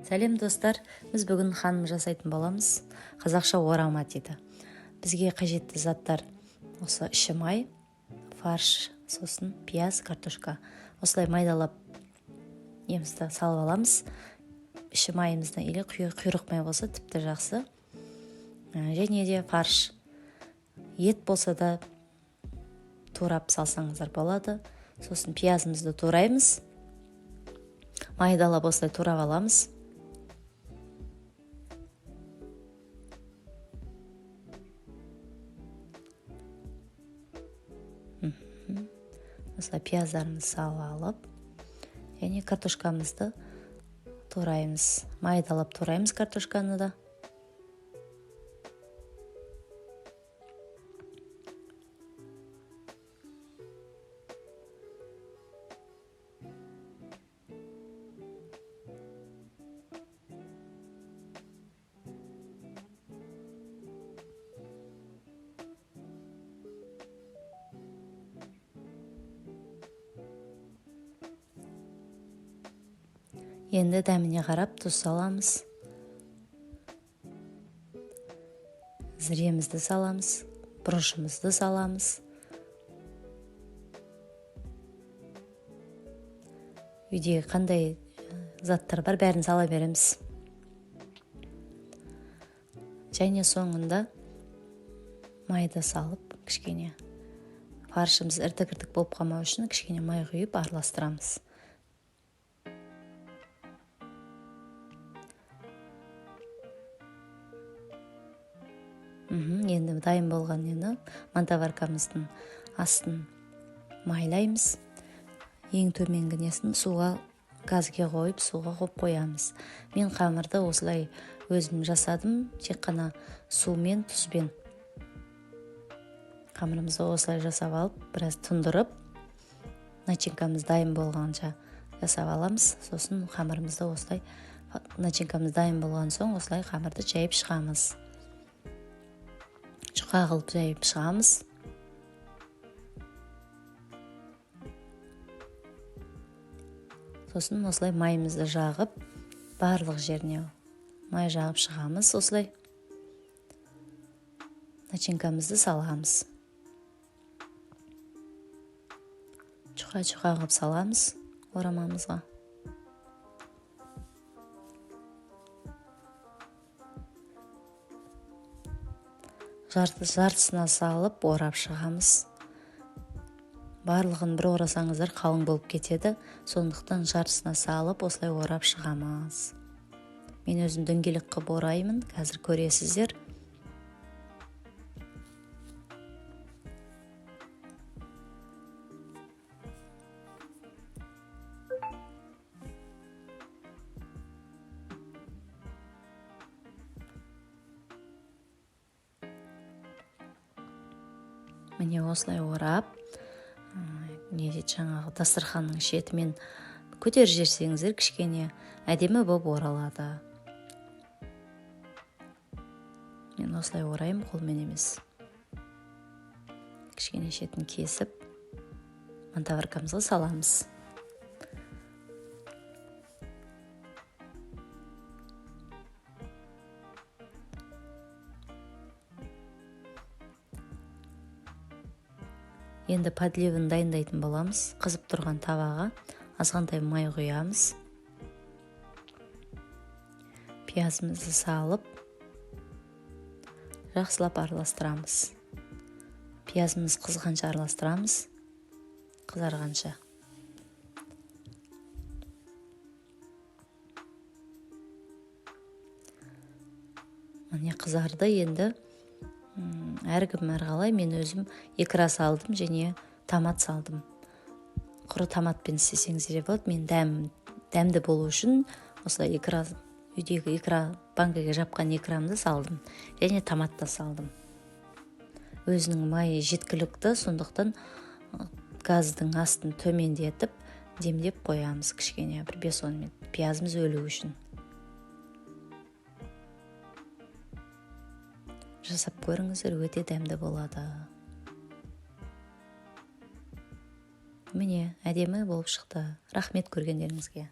Сәлем достар, біз бүгін ханым жасайтын боламыз. Қазақша орама дейді. Бізге қажетті заттар осы іші май, фарш, сосын пияз, картошка. Осылай майдалап емізді салып аламыз. Іші майымызды или құйрық май болса тіпті жақсы. Және де фарш. Ет болса да турап салсаңыздар болады. Сосын пиязымызды тураймыз. Майдалап осылай турап аламыз. Осылай пияздарымызды салып алып, және картошкамызды тураймыз. Майдалап тураймыз картошканы да. Енді дәміне қарап тұз саламыз. Зіремізді саламыз, бұрышымызды саламыз. Үйдегі қандай заттар бар, бәрін сала береміз. Және соңында майды салып, кішкене фаршымыз іртік-іртік болып қалмау үшін кішкене май құйып араластырамыз. Енді дайын болған мантаваркамыздың астын майлаймыз. Ең төменгі несін газге қойып, суға қоямыз. Мен қамырды осылай өзім жасадым, тек қана сумен, тұзбен. Қамырымызды осылай жасап алып, біраз тұндырып, начинкамыз дайын болғанша жасап аламыз. Сосын қамырымызды осылай, начинкамыз дайын болған соң, осылай қамырды жайып шығамыз. Жұқа қылып жайып шығамыз. Сосын осылай майымызды жағып, барлық жеріне май жағып шығамыз. Осылай начинкамызды саламыз. Жұқа қылып саламыз орамамызға. Жартысына салып, орап шығамыз. Барлығын бір орасаңыздар қалың болып кетеді. Сондықтан жартысына салып, осылай орап шығамыз. Мен өзім дөңгелек қылып ораймын, қазір көресіздер. Міне осылай орап, жаңағы дастарханның шетімен көтер жерсеңіздер кішкене әдемі болып оралады. Мен осылай орайым, қолмен емес. Кішкене шетін кесіп, мантаваркамызға саламыз. Енді подливын дайындайтын боламыз. Қызып тұрған табаға азғантай май құямыз. Пиязымызды салып, жақсылап араластырамыз. Пиязымыз қызғанша араластырамыз, қызарғанша. Міне қызарды. Енді әркім әрқалай, мен өзім икра салдым және томат салдым. Құры томатпен істесеңіздер болады. Мен дәмді болу үшін осылай үйдегі банкіге жапқан икрамды салдым. Және томат та салдым. Өзінің майы жеткілікті, сондықтан газдың астын төмендетіп, демдеп қоямыз кішкене, бір 5-10 минут, пиязымыз өлу үшін. Жасап көріңіздер, өте дәмді болады. Міне, әдемі болып шықты. Рахмет көргендеріңізге.